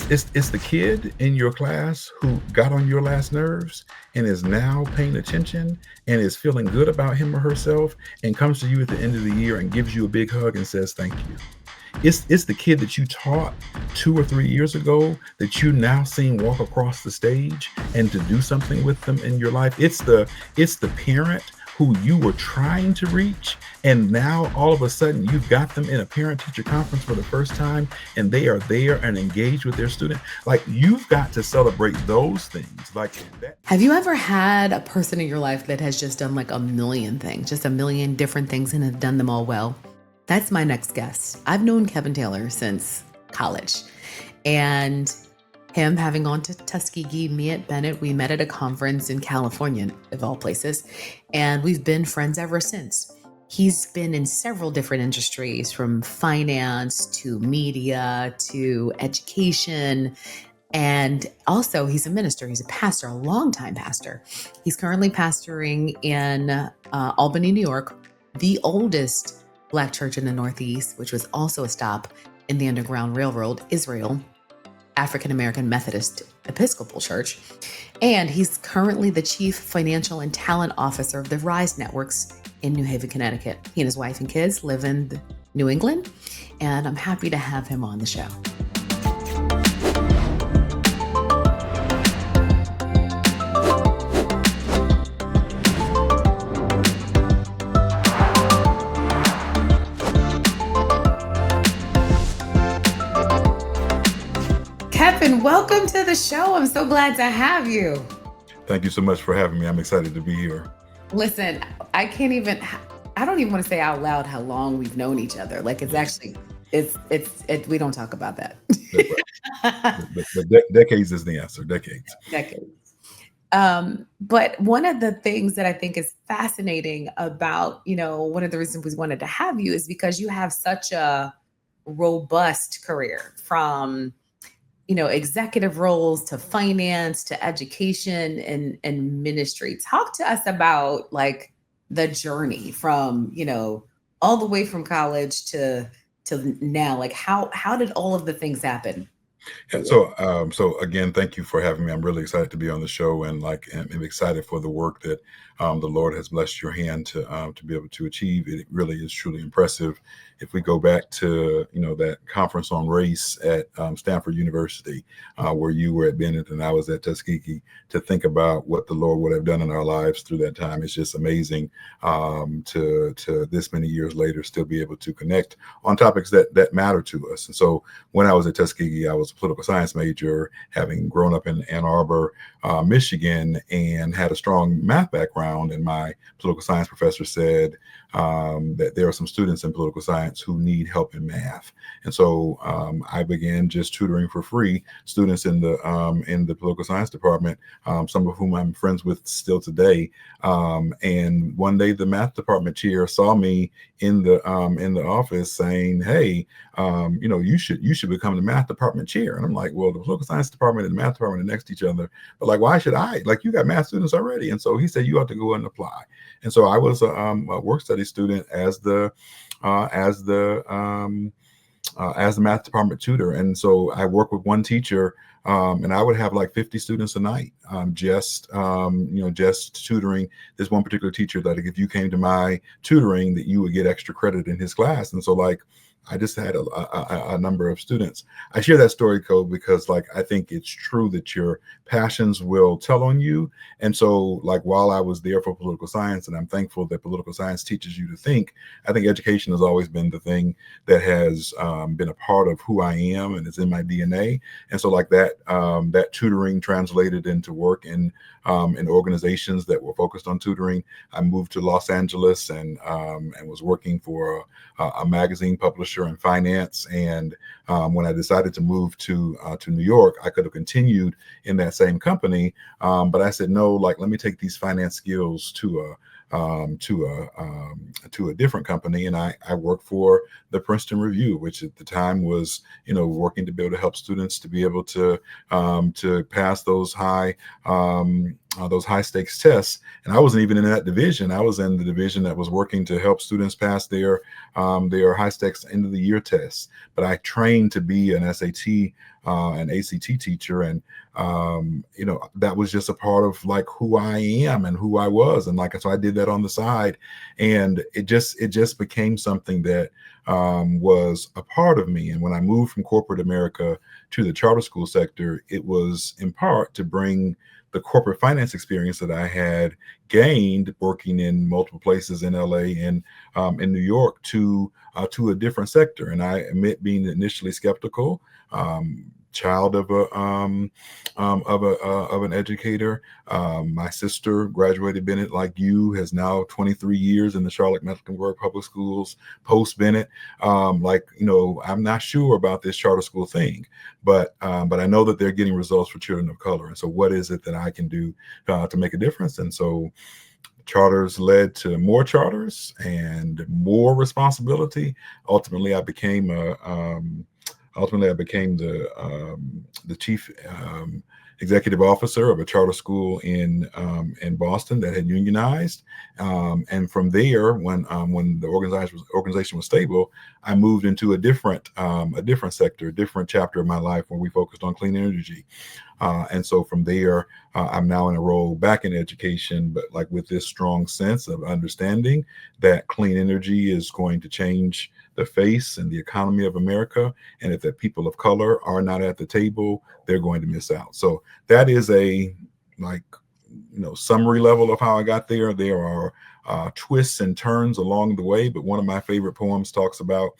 It's the kid in your class who got on your last nerves and is now paying attention and is feeling good about him or herself and comes to you at the end of the year and gives you a big hug and says thank you. It's the kid that you taught 2 or 3 years ago that you now seeing walk across the stage and to do something with them in your life. It's the parent who you were trying to reach, and now all of a sudden you've got them in a parent teacher conference for the first time and they are there and engaged with their student. Like, you've got to celebrate those things like that. Have you ever had a person in your life that has just done like a million things, just a million different things and have done them all well? That's my next guest. I've known Kevin Taylor since college, and him having gone to Tuskegee, me at Bennett, we met at a conference in California, of all places, and we've been friends ever since. He's been in several different industries, from finance to media to education. And also, he's a minister. He's a pastor, a longtime pastor. He's currently pastoring in Albany, New York, the oldest Black church in the Northeast, which was also a stop in the Underground Railroad, Israel, African American Methodist Episcopal Church. And he's currently the Chief Financial and Talent Officer of the Rise Networks in New Haven, Connecticut. He and his wife and kids live in New England, and I'm happy to have him on the show. Kevin, welcome to the show. I'm so glad to have you. Thank you so much for having me. I'm excited to be here. Listen, I don't even want to say out loud how long we've known each other. Like, it's actually, we don't talk about that. Decades is the answer. Decades. But one of the things that I think is fascinating about, one of the reasons we wanted to have you is because you have such a robust career, from executive roles to finance to education and ministry. Talk to us about like the journey from, all the way from college to now. Like, how did all of the things happen? Yeah, so again, thank you for having me. I'm really excited to be on the show, and I'm excited for the work that the Lord has blessed your hand to be able to achieve. It really is truly impressive. If we go back to that conference on race at Stanford University, where you were at Bennett and I was at Tuskegee, to think about what the Lord would have done in our lives through that time, it's just amazing to this many years later still be able to connect on topics that matter to us. And so when I was at Tuskegee, I was a political science major, having grown up in Ann Arbor, Michigan, and had a strong math background. And my political science professor said that there are some students in political science who need help in math. And so I began just tutoring for free students in the political science department, some of whom I'm friends with still today. And one day the math department chair saw me in the office saying, "Hey, you should become the math department chair." And I'm like, "Well, the political science department and the math department are next to each other, but like, why should I? Like, you got math students already." And so he said, "You ought to go and apply." And so I was a work study student as the math department tutor. And so I worked with one teacher, and I would have like 50 students a night, just tutoring this one particular teacher, that if you came to my tutoring, that you would get extra credit in his class. And so like, I just had a number of students. I share that story, Code, because like, I think it's true that your passions will tell on you. And so like, while I was there for political science, and I'm thankful that political science teaches you to think, I think education has always been the thing that has been a part of who I am, and it's in my DNA. And so like that tutoring translated into work in organizations that were focused on tutoring. I moved to Los Angeles and was working for a magazine publisher in finance. And when I decided to move to New York, I could have continued in that same company, but I said no. Like, let me take these finance skills to a different company, and I worked for the Princeton Review, which at the time was working to be able to help students to be able to pass those high stakes tests. And I wasn't even in that division. I was in the division that was working to help students pass their high stakes end of the year tests. But I trained to be an SAT an ACT teacher, and that was just a part of like who I am and who I was, and like so I did that on the side, and it just became something that was a part of me. And when I moved from corporate America to the charter school sector, it was in part to bring the corporate finance experience that I had gained working in multiple places in LA and in New York to a different sector. And I admit being initially skeptical, child of an educator. My sister graduated Bennett like you, has now 23 years in the Charlotte Mecklenburg Public Schools post Bennett. I'm not sure about this charter school thing, but I know that they're getting results for children of color. And so what is it that I can do to make a difference? And so charters led to more charters and more responsibility. Ultimately, I became the chief executive officer of a charter school in Boston that had unionized. And from there, when the organization was stable, I moved into a different sector, a different chapter of my life where we focused on clean energy. And so from there, I'm now in a role back in education, but like with this strong sense of understanding that clean energy is going to change the face and the economy of America. And if the people of color are not at the table, they're going to miss out. So that is a summary level of how I got there. There are twists and turns along the way, but one of my favorite poems talks about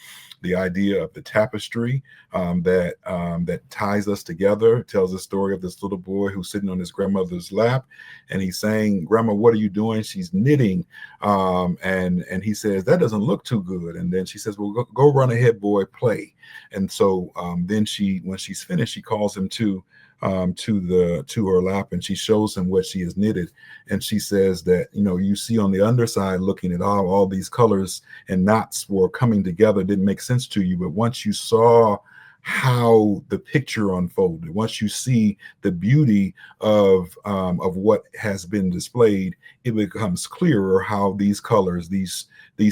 the idea of the tapestry that ties us together. It tells the story of this little boy who's sitting on his grandmother's lap, and he's saying, "Grandma, what are you doing?" She's knitting, and he says, "That doesn't look too good." And then she says, "Well, go run ahead, boy, play." And so then when she's finished, she calls him to her lap, and she shows him what she has knitted, and she says that you see on the underside, looking at all these colors and knots were coming together, didn't make sense to you, but once you saw how the picture unfolded, once you see the beauty of what has been displayed, it becomes clearer how these colors, these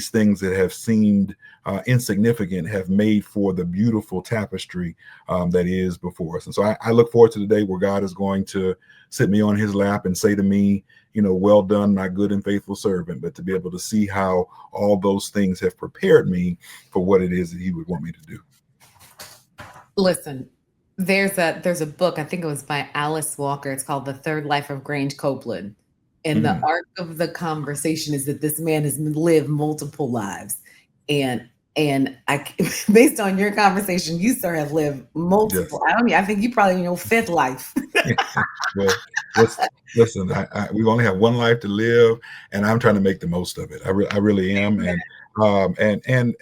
things that have seemed insignificant, have made for the beautiful tapestry that is before us. And so I look forward to the day where God is going to sit me on his lap and say to me, "Well done, my good and faithful servant," but to be able to see how all those things have prepared me for what it is that he would want me to do. Listen, there's a book, I think it was by Alice Walker. It's called The Third Life of Grange Copeland. And the arc of the conversation is that this man has lived multiple lives. And I, based on your conversation, you, sir, have lived multiple. Yes. I think you probably in your fifth life. Well, listen, we only have one life to live, and I'm trying to make the most of it. I really am. And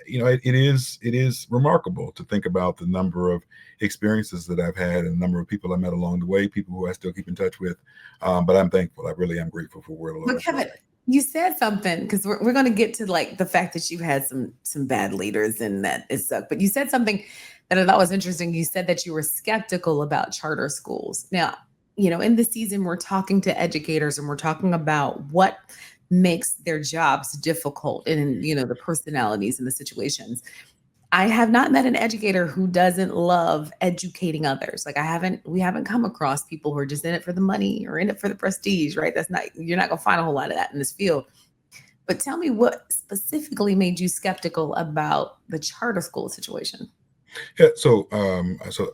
it is remarkable to think about the number of experiences that I've had and the number of people I met along the way, people who I still keep in touch with. But I'm thankful. I really am grateful for where the Lord has brought me. You said something, because we're going to get to like the fact that you had some bad leaders and that it sucked. But you said something that I thought was interesting. You said that you were skeptical about charter schools. Now, in the season, we're talking to educators and we're talking about what makes their jobs difficult and, the personalities and the situations. I have not met an educator who doesn't love educating others. Like we haven't come across people who are just in it for the money or in it for the prestige, right? You're not going to find a whole lot of that in this field. But tell me, what specifically made you skeptical about the charter school situation? Yeah. So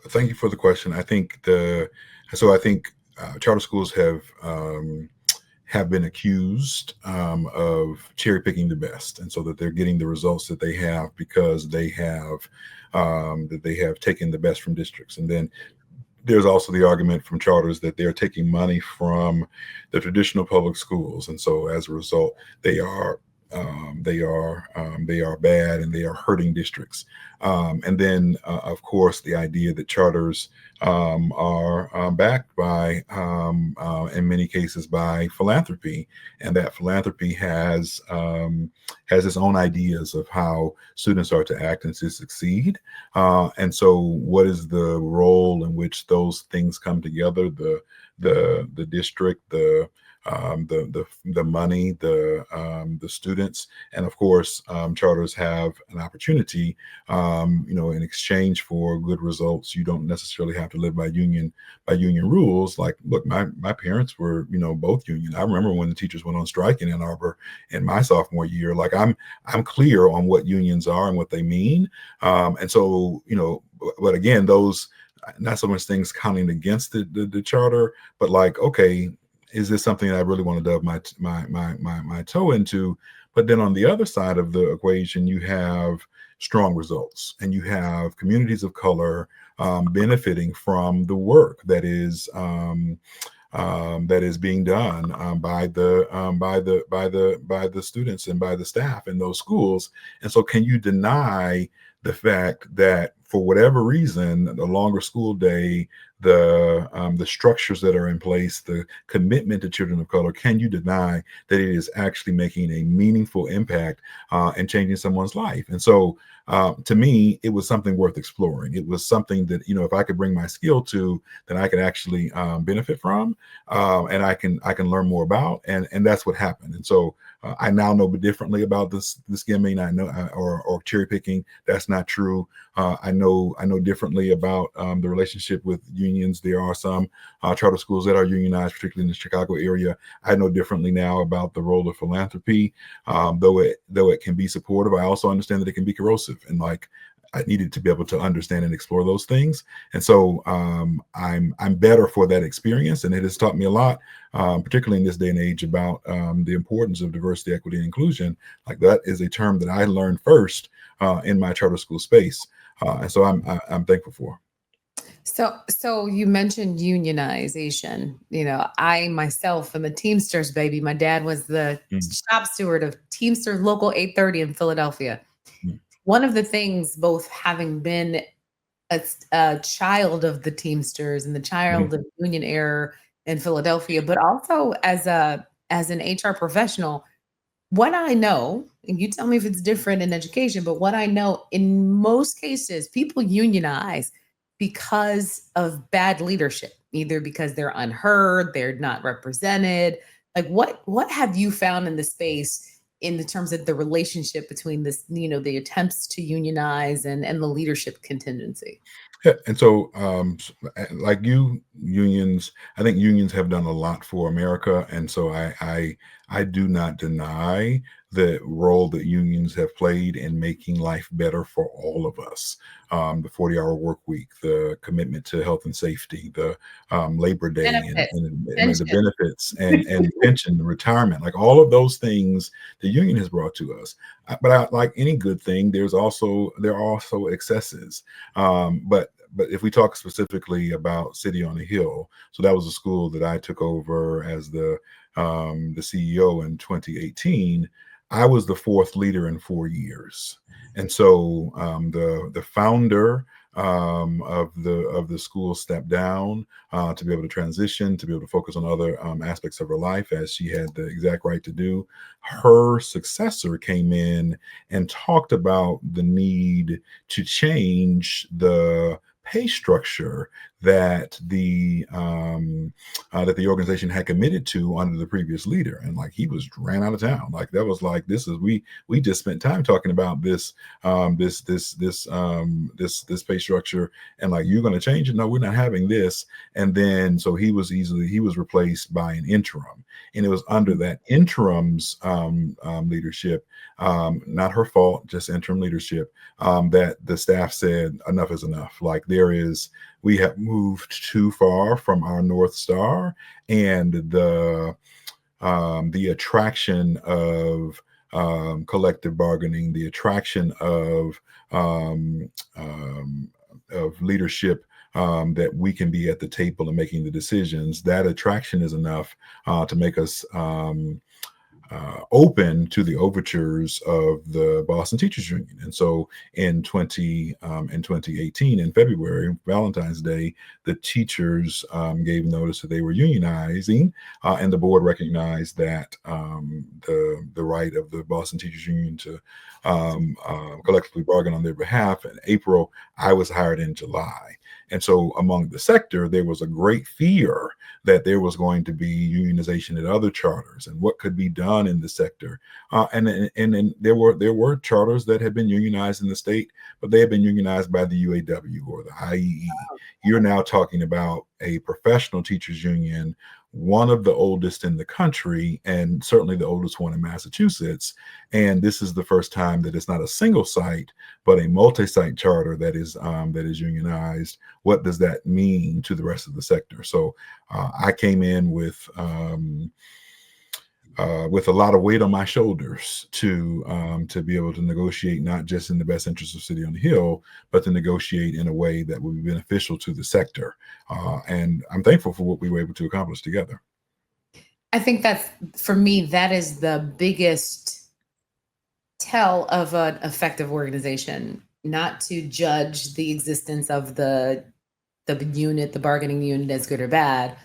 thank you for the question. I think charter schools have been accused of cherry picking the best, and so that they're getting the results that they have because they have taken the best from districts. And then there's also the argument from charters that they're taking money from the traditional public schools, and so as a result, they are bad and they are hurting districts. And then, of course, the idea that charters are backed by, in many cases, by philanthropy, and that philanthropy has has its own ideas of how students are to act and to succeed. And so, what is the role in which those things come together? The district, the money, the students, and of course, charters have an opportunity. In exchange for good results, you don't necessarily have to live by union rules. Like, look, my parents were both union. I remember when the teachers went on strike in Ann Arbor in my sophomore year. Like, I'm clear on what unions are and what they mean. And so, but again, those not so much things counting against the charter, but like, okay, is this something I really want to dub my toe into? But then on the other side of the equation, you have strong results, and you have communities of color benefiting from the work that is being done by the students and by the staff in those schools. And so, can you deny the fact that for whatever reason, the longer school day, the structures that are in place, the commitment to children of color, can you deny that it is actually making a meaningful impact and changing someone's life? And so, to me, it was something worth exploring. It was something that, if I could bring my skill to, then I could actually benefit from, and I can learn more about, and that's what happened. And so, I now know differently about this skimming. I know, or cherry picking. That's not true. I know differently about the relationship with unions. There are some charter schools that are unionized, particularly in the Chicago area. I know differently now about the role of philanthropy, though it can be supportive. I also understand that it can be corrosive, and like, I needed to be able to understand and explore those things. And so, I'm better for that experience, and it has taught me a lot, particularly in this day and age, about the importance of diversity, equity, and inclusion. Like, that is a term that I learned first in my charter school space, and so I'm thankful for. So you mentioned unionization. I myself am a Teamsters baby. My dad was the Mm, shop steward of Teamsters Local 830 in Philadelphia. mm, One of the things, both having been a child of the Teamsters and the mhm. child of union era in Philadelphia, but also as an HR professional, what I know, and you tell me if it's different in education, but what I know, in most cases, people unionize because of bad leadership, either because they're unheard, they're not represented. Like, what have you found in the space in the terms of the relationship between this, the attempts to unionize and the leadership contingency? Yeah, and so, like unions, I think unions have done a lot for America, and so I do not deny the role that unions have played in making life better for all of us. The 40-hour work week, the commitment to health and safety, the Labor Day, Benefits, and I mean, the pension. benefits, and pension, the retirement, like all of those things the union has brought to us. But like any good thing, there are also excesses. But if we talk specifically about City on the Hill, so that was a school that I took over as the CEO in 2018. I was the fourth leader in 4 years, and so the founder of the school stepped down to be able to transition, to be able to focus on other aspects of her life, as she had the exact right to do. Her successor came in and talked about the need to change the pay structure that the organization had committed to under the previous leader, and like, he was ran out of town. Like, that was like, this is we just spent time talking about this pay structure, and like, you're going to change it? No, we're not having this. And then, so he was replaced by an interim, and it was under that interim's leadership, not her fault, just interim leadership, that the staff said enough is enough. Like, we have moved too far from our North Star, and the attraction collective bargaining, the attraction um, of leadership, that we can be at the table and making the decisions. That attraction is enough to make us open to the overtures of the Boston Teachers Union. And so in 2018, in February, Valentine's Day, the teachers gave notice that they were unionizing, and the board recognized that the right of the Boston Teachers Union to collectively bargain on their behalf. In April, I was hired in July. And so among the sector, there was a great fear that there was going to be unionization at other charters and what could be done in the sector. And there were charters that had been unionized in the state, but they had been unionized by the UAW or the IEE. You're now talking about a professional teachers union, one of the oldest in the country, and certainly the oldest one in Massachusetts. And this is the first time that it's not a single site, but a multi-site charter that is unionized. What does that mean to the rest of the sector? So I came in with a lot of weight on my shoulders to be able to negotiate not just in the best interest of City on the Hill, but to negotiate in a way that would be beneficial to the sector. And I'm thankful for what we were able to accomplish together. I think that's, for me, that is the biggest tell of an effective organization, not to judge the existence of the unit, the bargaining unit, as good or bad,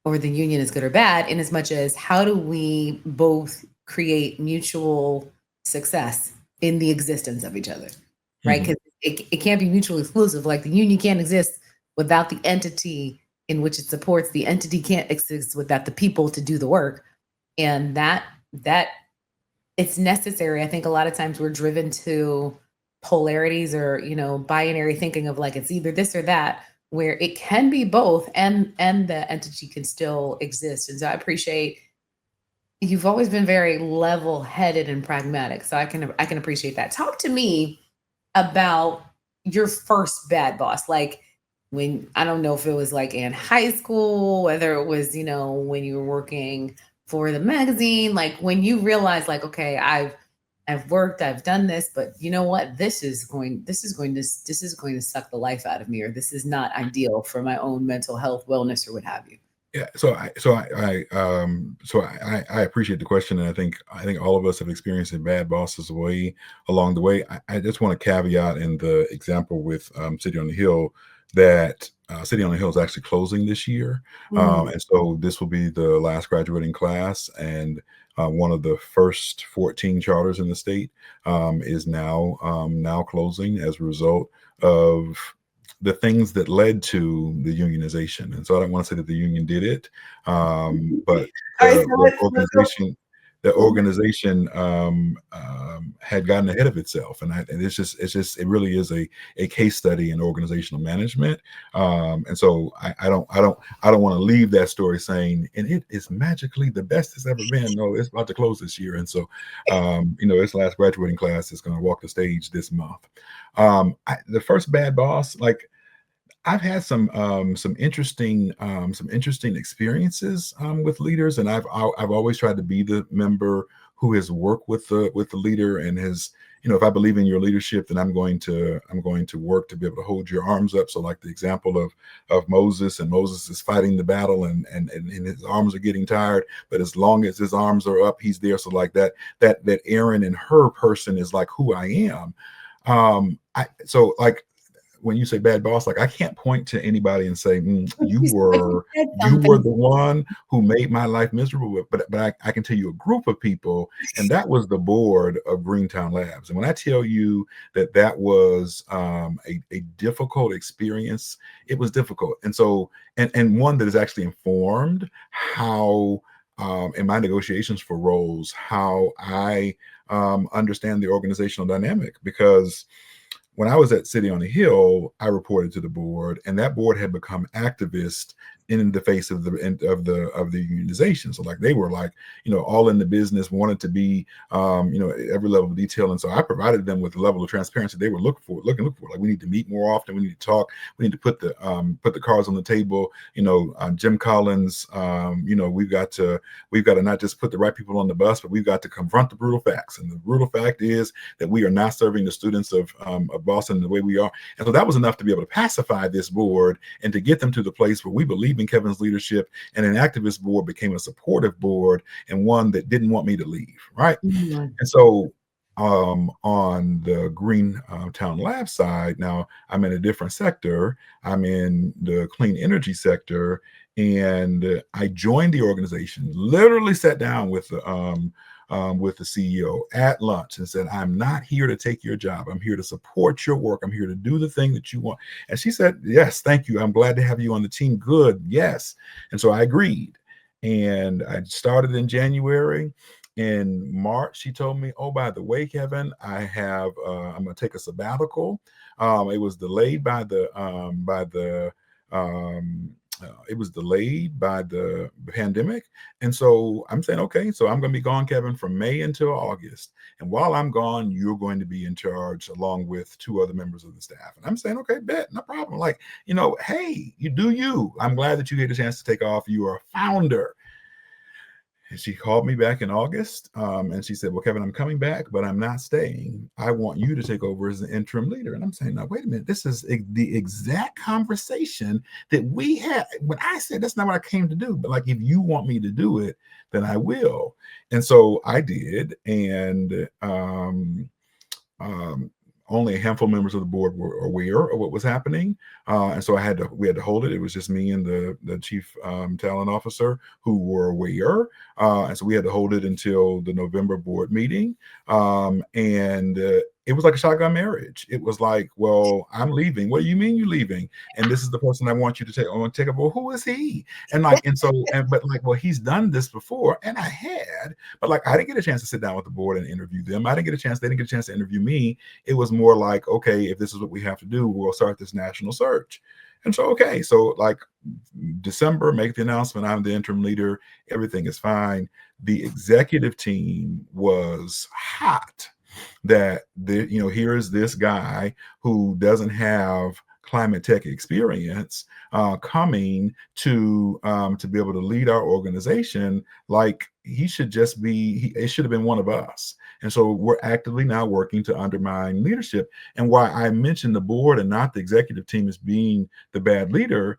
or the union is good or bad, in as much as how do we both create mutual success in the existence of each other, right? Because it can't be mutually exclusive. Like the union can't exist without the entity in which it supports. The entity can't exist without the people to do the work. And that it's necessary. I think a lot of times we're driven to polarities or, binary thinking of like, it's either this or that, where it can be both and the entity can still exist. And so I appreciate, you've always been very level-headed and pragmatic. So I can appreciate that. Talk to me about your first bad boss. Like when, I don't know if it was like in high school, whether it was, when you were working for the magazine, like when you realized like, okay, I've worked, I've done this, but you know what? This is going to suck the life out of me, or this is not ideal for my own mental health, wellness, or what have you. Yeah, so I appreciate the question, and I think all of us have experienced bad bosses along the way. I just want to caveat in the example with City on the Hill that City on the Hill is actually closing this year, and so this will be the last graduating class, and one of the first 14 charters in the state is now closing as a result of the things that led to the unionization. And so I don't want to say that the union did it, but the organization had gotten ahead of itself, and it really is a case study in organizational management. And so I don't want to leave that story saying, and it is magically the best it's ever been. No, it's about to close this year, and so its last graduating class is going to walk the stage this month. The first bad boss, like I've had some interesting experiences with leaders, and I've always tried to be the member who has worked with the leader and has, if I believe in your leadership, then I'm going to work to be able to hold your arms up. So like the example of Moses, and Moses is fighting the battle and his arms are getting tired, but as long as his arms are up, he's there. So like that Aaron and her person is like who I am. So like when you say bad boss, like I can't point to anybody and say you were the one who made my life miserable. But I can tell you a group of people, and that was the board of Greentown Labs. And when I tell you that was a difficult experience, it was difficult. And so and one that has actually informed how in my negotiations for roles, how I understand the organizational dynamic. Because when I was at City on the Hill, I reported to the board, and that board had become activist in the face of the unionization. So like they were like, all in the business, wanted to be, every level of detail. And so I provided them with a level of transparency they were looking for. Like we need to meet more often. We need to talk. We need to put the cards on the table. Jim Collins. We've got to not just put the right people on the bus, but we've got to confront the brutal facts. And the brutal fact is that we are not serving the students of Boston the way we are. And so that was enough to be able to pacify this board and to get them to the place where we believe in Kevin's leadership, and an activist board became a supportive board and one that didn't want me to leave, right? Mm-hmm. And so on the Green Town Lab side, now I'm in a different sector. I'm in the clean energy sector, and I joined the organization, literally sat down with the CEO at lunch and said, "I'm not here to take your job. I'm here to support your work. I'm here to do the thing that you want." And she said, "Yes, thank you. I'm glad to have you on the team. Good. Yes." And so I agreed. And I started in January. In March, she told me, "Oh, by the way, Kevin, I'm going to take a sabbatical." It was delayed by the pandemic. And so I'm saying, okay, so I'm going to be gone, Kevin, from May until August. And while I'm gone, you're going to be in charge along with two other members of the staff. And I'm saying, okay, bet, no problem. Like, hey, you do you. I'm glad that you get a chance to take off. You are a founder. And she called me back in August, and she said, "Well, Kevin, I'm coming back, but I'm not staying. I want you to take over as the interim leader." And I'm saying, "Now, wait a minute. This is the exact conversation that we had when I said that's not what I came to do. But like, if you want me to do it, then I will." And so I did, and only a handful of members of the board were aware of what was happening, and so we had to hold it. It was just me and the chief talent officer who were aware, and so we had to hold it until the November board meeting, and it was like a shotgun marriage. It was like, "Well, I'm leaving. What do you mean you're leaving? And this is the person I want you to take. I want to take up. Well, who is he?" Well, he's done this before, and I had, but like, I didn't get a chance to sit down with the board and interview them. I didn't get a chance. They didn't get a chance to interview me. It was more like, okay, if this is what we have to do, we'll start this national search. And so, okay, so like December, make the announcement. I'm the interim leader. Everything is fine. The executive team was hot that here is this guy who doesn't have climate tech experience coming to be able to lead our organization. Like, he should just be, it should have been one of us. And so we're actively now working to undermine leadership. And why I mentioned the board and not the executive team as being the bad leader,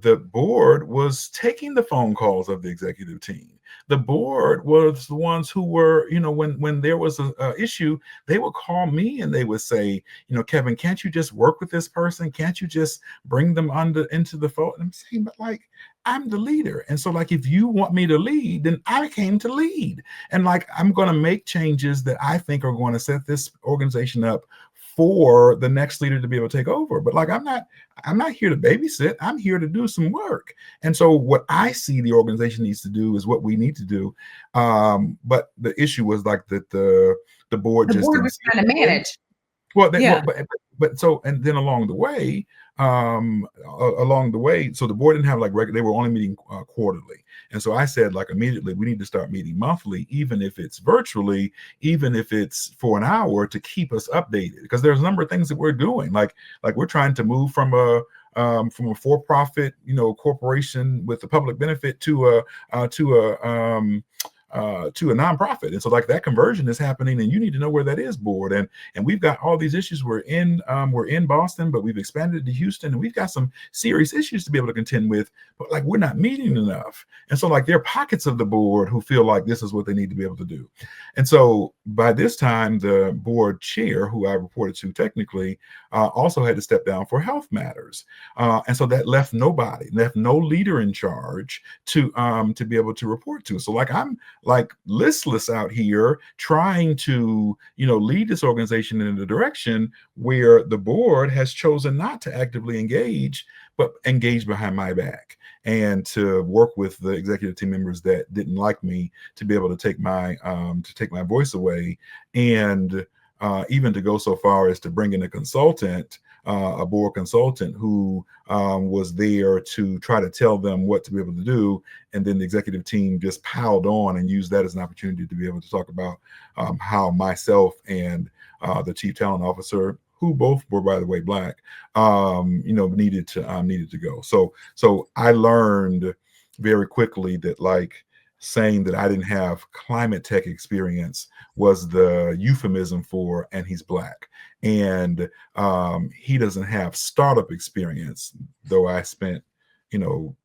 the board was taking the phone calls of the executive team. The board was the ones who were, when there was a issue, they would call me and they would say, "Kevin, can't you just work with this person? Can't you just bring them into the fold?" And I'm saying, but like, I'm the leader. And so like, if you want me to lead, then I came to lead. And like, I'm going to make changes that I think are going to set this organization up for the next leader to be able to take over. But like, I'm not here to babysit. I'm here to do some work. And so what I see the organization needs to do is what we need to do. But the issue was like that the board just didn't was see it trying to that way. manage. Well, Yeah. but so, and then along the way, so the board didn't have like they were only meeting quarterly. And so I said, like, immediately, we need to start meeting monthly, even if it's virtually, even if it's for an hour, to keep us updated, because there's a number of things that we're doing. Like we're trying to move from a for-profit, corporation with a public benefit to a nonprofit. And so like, that conversion is happening, and you need to know where that is, board. And we've got all these issues. We're in Boston, but we've expanded to Houston, and we've got some serious issues to be able to contend with, but like, we're not meeting enough. And so like, there are pockets of the board who feel like this is what they need to be able to do. And so by this time, the board chair, who I reported to technically, also had to step down for health matters. And so that left no leader in charge to be able to report to. So like, I'm like listless out here trying to lead this organization in a direction where the board has chosen not to actively engage, but engage behind my back, and to work with the executive team members that didn't like me to be able to take my voice away, and even to go so far as to bring in a consultant, a board consultant who was there to try to tell them what to be able to do. And then the executive team just piled on and used that as an opportunity to be able to talk about how myself and the chief talent officer, who both were, by the way, Black, needed to go. So I learned very quickly that, like, saying that I didn't have climate tech experience was the euphemism for, and he's black. And he doesn't have startup experience, though I spent,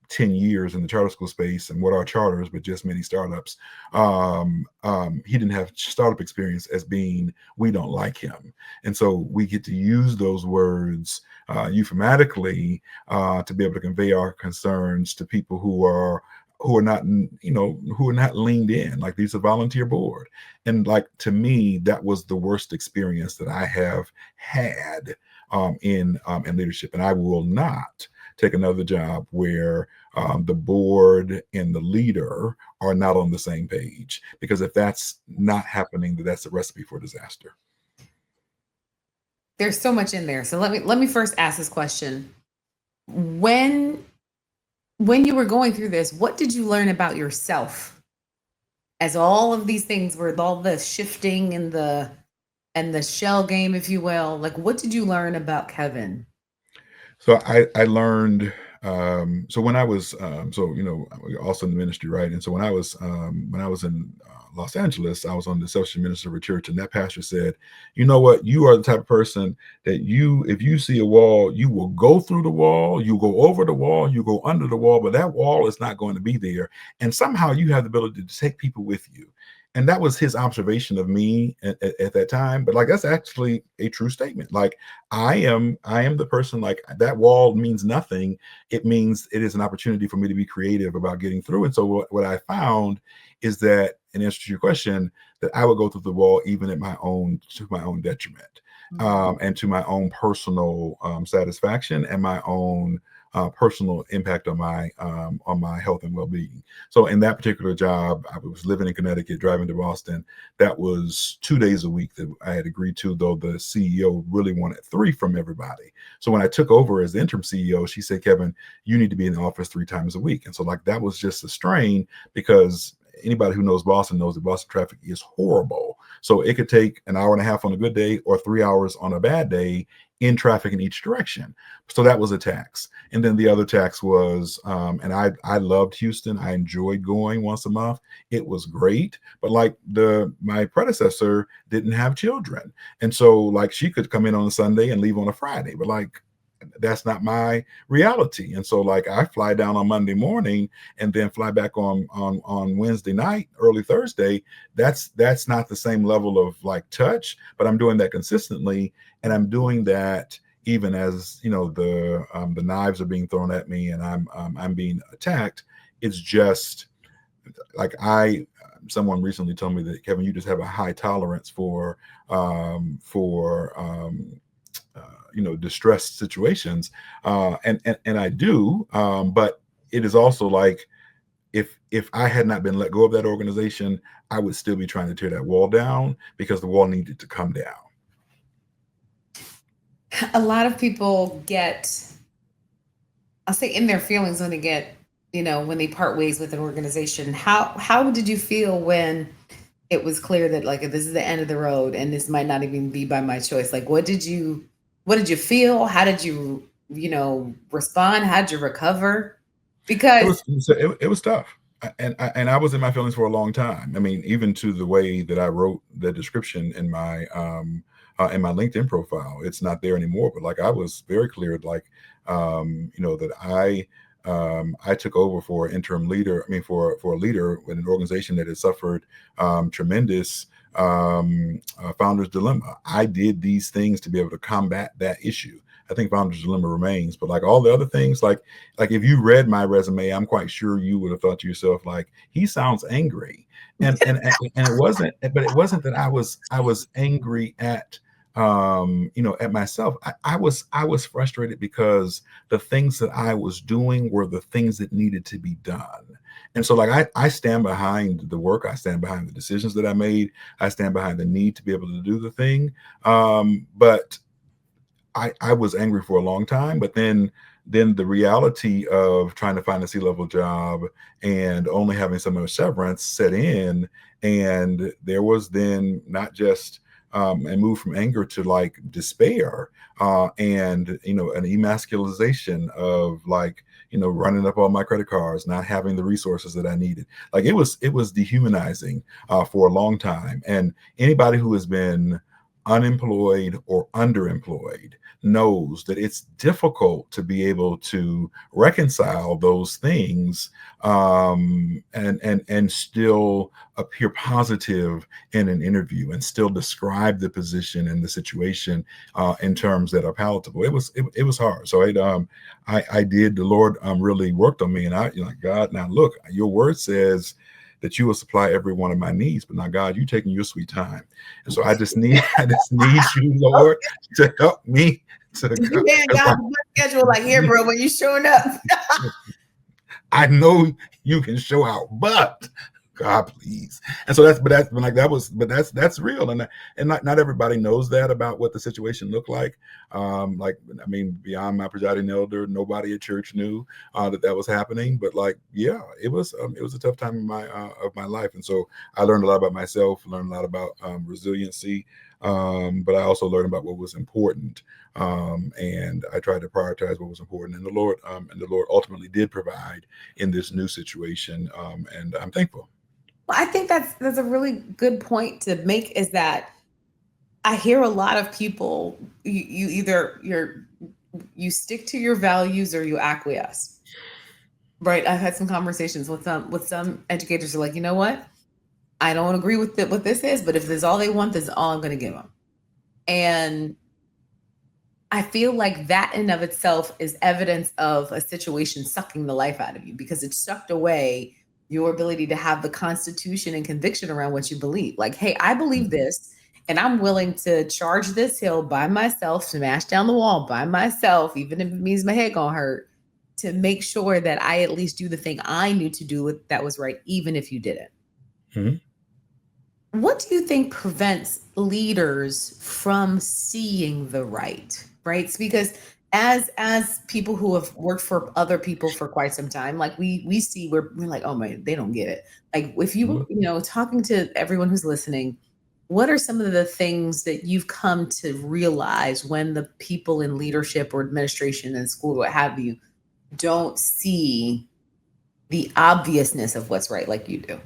10 years in the charter school space, and what are charters but just many startups. He didn't have startup experience as being, we don't like him. And so we get to use those words euphemistically to be able to convey our concerns to people who are not, who are not leaned in. Like, these are volunteer board. And like, to me, that was the worst experience that I have had in leadership. And I will not take another job where the board and the leader are not on the same page, because if that's not happening, that's a recipe for disaster. There's so much in there. So let me first ask this question. When you were going through this, what did you learn about yourself as all of these things were, all the shifting and the shell game, if you will? Like, what did you learn about Kevin? So I learned, so when I was, also in the ministry, right? And so when I was in Los Angeles, I was on the associate minister of a church, and that pastor said, you know what, you are the type of person that if you see a wall, you will go through the wall, you go over the wall, you go under the wall, but that wall is not going to be there. And somehow you have the ability to take people with you. And that was his observation of me at that time. But like, that's actually a true statement. Like, I am the person, like, that wall means nothing. It means it is an opportunity for me to be creative about getting through. And so what I found is that, in answer to your question, that I would go through the wall even to my own detriment, and to my own personal satisfaction, and my own personal impact on my health and well-being. So in that particular job, I was living in Connecticut, driving to Boston. That was 2 days a week that I had agreed to, though the CEO really wanted 3 from everybody. So when I took over as the interim CEO, she said, Kevin, you need to be in the office 3 times a week. And so, like, that was just a strain, because anybody who knows Boston knows that Boston traffic is horrible. So it could take an hour and a half on a good day, or 3 hours on a bad day, in traffic in each direction. So that was a tax. And then the other tax was, and I loved Houston. I enjoyed going once a month. It was great. But like, my predecessor didn't have children. And so, like, she could come in on a Sunday and leave on a Friday. But like, that's not my reality. And so, like, I fly down on Monday morning and then fly back on Wednesday night, early Thursday. That's not the same level of, like, touch, but I'm doing that consistently. And I'm doing that even as, the knives are being thrown at me, and I'm being attacked. It's just like, someone recently told me that, Kevin, you just have a high tolerance for distressed situations, and I do, but it is also like, if I had not been let go of that organization, I would still be trying to tear that wall down, because the wall needed to come down. A lot of people get, I'll say, in their feelings when they get, when they part ways with an organization. How did you feel when it was clear that, like, this is the end of the road and this might not even be by my choice? Like, what did you feel? How did you, respond? How did you recover? Because It was tough. And I was in my feelings for a long time. I mean, even to the way that I wrote the description in my LinkedIn profile, it's not there anymore. But like, I was very clear, like, that I took over for an interim leader. I mean, for a leader with an organization that had suffered tremendous founder's dilemma. I did these things to be able to combat that issue. I think founder's dilemma remains, but like all the other things, like if you read my resume, I'm quite sure you would have thought to yourself, like, he sounds angry, and it wasn't, but it wasn't that I was angry at at myself. I was frustrated because the things that I was doing were the things that needed to be done. And so, like, I stand behind the work, I stand behind the decisions that I made, I stand behind the need to be able to do the thing. But I was angry for a long time, but then the reality of trying to find a C-level job and only having so much severance set in, and there was then not just and move from anger to, like, despair, and an emasculization of, like, running up all my credit cards, not having the resources that I needed. Like it was dehumanizing for a long time. And anybody who has been unemployed or underemployed knows that it's difficult to be able to reconcile those things, and still appear positive in an interview and still describe the position and the situation in terms that are palatable. It was hard. So I did. The Lord really worked on me, and God, now look, your word says that you will supply every one of my needs. But now, God, you taking your sweet time. And so I just need you, Lord, to help me to You ain't got the schedule like, here, bro, when you showing up. I know you can show out, but God, please. And so that's real. And not everybody knows that about what the situation looked like. Beyond my presiding elder, nobody at church knew that was happening. But yeah, it was a tough time in my life. And so I learned a lot about myself, learned a lot about resiliency. But I also learned about what was important. And I tried to prioritize what was important. And the Lord ultimately did provide in this new situation. And I'm thankful. Well, I think that's a really good point to make, is that I hear a lot of people, you either you stick to your values or you acquiesce. Right. I've had some conversations with some educators who are like, you know what? I don't agree with what this is, but if this is all they want, this is all I'm going to give them. And I feel like that in of itself is evidence of a situation sucking the life out of you, because it sucked away your ability to have the constitution and conviction around what you believe. Like, hey, I believe this, and I'm willing to charge this hill by myself, smash down the wall by myself, even if it means my head gonna hurt, to make sure that I at least do the thing I knew to do that was right, even if you didn't. Mm-hmm. What do you think prevents leaders from seeing the right? Right? Because as people who have worked for other people for quite some time, like we see, we're like, oh my, they don't get it. Like, if you talking to everyone who's listening, what are some of the things that you've come to realize when the people in leadership or administration and school, what have you, don't see the obviousness of what's right like you do?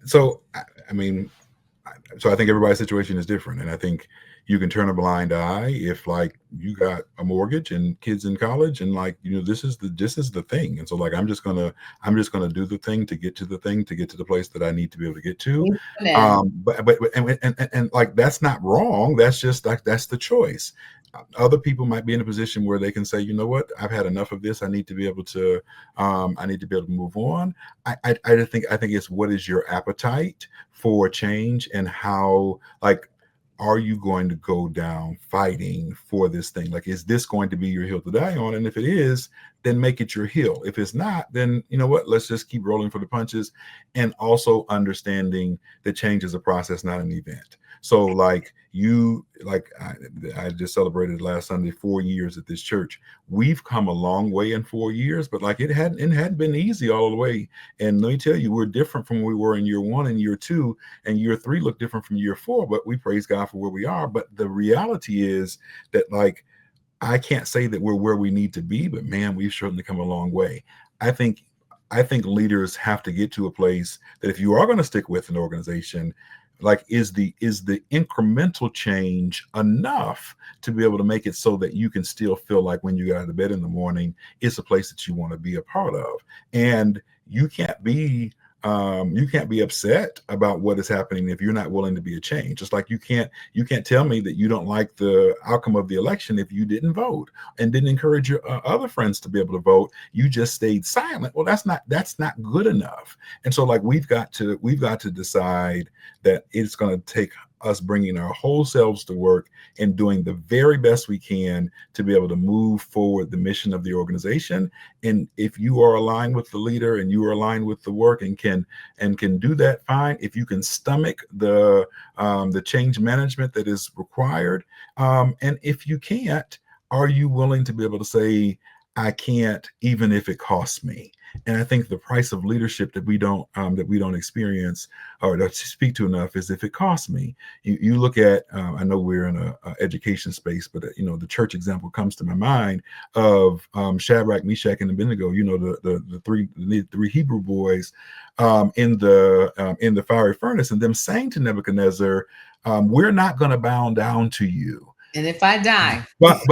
So I think everybody's situation is different, and I think you can turn a blind eye if you got a mortgage and kids in college, and this is the thing. And so I'm just gonna do the thing to get to the place that I need to be able to get to. But that's not wrong. That's just that's the choice. Other people might be in a position where they can say, you know what, I've had enough of this. I need to be able to move on. I think it's, what is your appetite for change, and how, are you going to go down fighting for this thing? Is this going to be your hill to die on? And if it is, then make it your hill. If it's not, then you know what, let's just keep rolling for the punches. And also understanding that change is a process, not an event. So I just celebrated last Sunday 4 years at this church. We've come a long way in 4 years, but it hadn't been easy all the way. And let me tell you, we're different from where we were in year 1 and year 2, and year 3 look different from year 4, but we praise God for where we are. But the reality is that I can't say that we're where we need to be, but man, we've certainly come a long way. I think leaders have to get to a place that if you are going to stick with an organization, is the incremental change enough to be able to make it so that you can still feel like when you get out of bed in the morning, it's a place that you want to be a part of. And you can't be upset about what is happening if you're not willing to be a change. Just like you can't tell me that you don't like the outcome of the election if you didn't vote and didn't encourage your other friends to be able to vote. You just stayed silent. Well, that's not good enough. And so we've got to decide that it's going to take us bringing our whole selves to work and doing the very best we can to be able to move forward the mission of the organization. And if you are aligned with the leader and you are aligned with the work and can do that, fine. If you can stomach the change management that is required, and if you can't, are you willing to be able to say, I can't, even if it costs me. And I think the price of leadership that we don't experience or to speak to enough is if it costs me. You look at I know we're in a education space, but you know the church example comes to my mind of Shadrach, Meshach, and Abednego. You know the three Hebrew boys in the fiery furnace, and them saying to Nebuchadnezzar, "We're not going to bow down to you." And if I die, But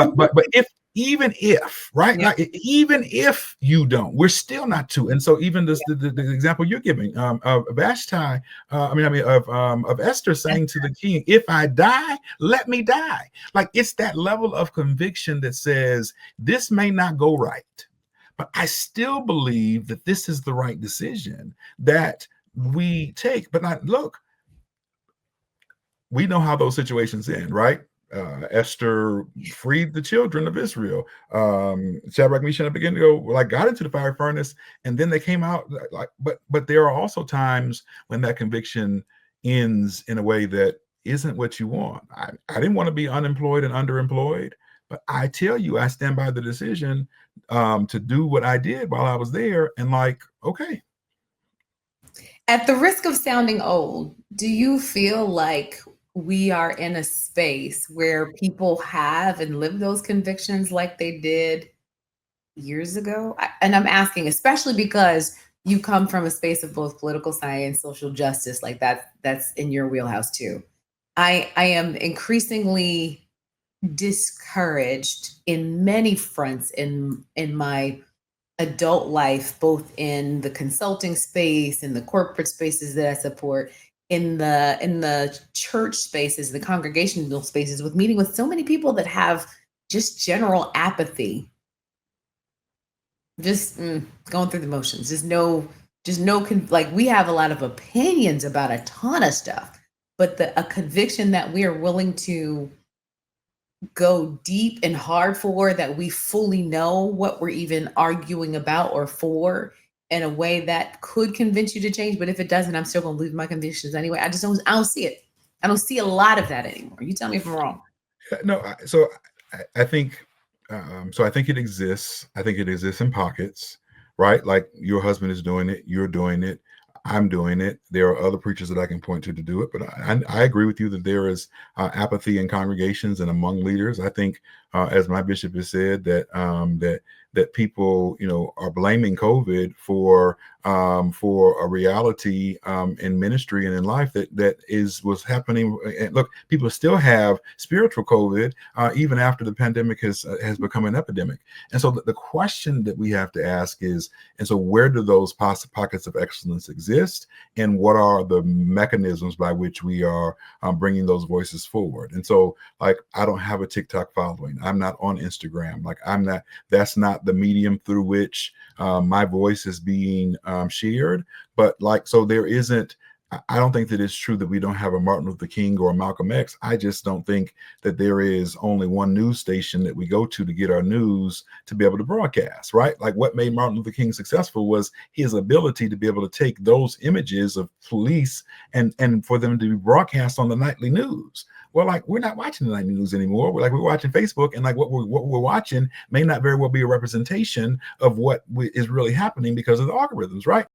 if even if, right, yeah, like even if you don't, we're still not to. And so even this the example you're giving of Vashti, of Esther saying to the king, if I die, let me die. Like it's that level of conviction that says this may not go right, but I still believe that this is the right decision that we take. But not look, we know how those situations end, right? Esther freed the children of Israel. Shadrach, Meshach, and Abednego like got into the fire furnace, and then they came out. Like, but there are also times when that conviction ends in a way that isn't what you want. I didn't want to be unemployed and underemployed, but I tell you, I stand by the decision to do what I did while I was there, and like, okay. At the risk of sounding old, do you feel like we are in a space where people have and live those convictions like they did years ago? And I'm asking, especially because you come from a space of both political science, social justice, like that's in your wheelhouse too. I am increasingly discouraged in many fronts in my adult life, both in the consulting space, in the corporate spaces that I support, in the church spaces, the congregational spaces, with meeting with so many people that have just general apathy, just going through the motions, like we have a lot of opinions about a ton of stuff, but a conviction that we are willing to go deep and hard for, that we fully know what we're even arguing about or for, in a way that could convince you to change. But if it doesn't, I'm still going to leave my convictions anyway. I don't see it. I don't see a lot of that anymore. You tell me if I'm wrong. No, so I think I think it exists. I think it exists in pockets, right? Like your husband is doing it, you're doing it, I'm doing it. There are other preachers that I can point to do it, but I agree with you that there is apathy in congregations and among leaders. I think, as my bishop has said, that people, you know, are blaming COVID for a reality in ministry and in life that was happening. And look, people still have spiritual COVID even after the pandemic has become an epidemic. And so the question that we have to ask is, and so where do those pockets of excellence exist, and what are the mechanisms by which we are bringing those voices forward? And so, like, I don't have a TikTok following. I'm not on Instagram. Like, I'm not. That's not the medium through which my voice is being shared. But like, so there isn't. I don't think that it's true that we don't have a Martin Luther King or a Malcolm X. I just don't think that there is only one news station that we go to get our news to be able to broadcast, right? Like what made Martin Luther King successful was his ability to be able to take those images of police and for them to be broadcast on the nightly news. Well, like we're not watching the nightly news anymore. We're watching Facebook, and like what we're watching may not very well be a representation of what is really happening because of the algorithms, right?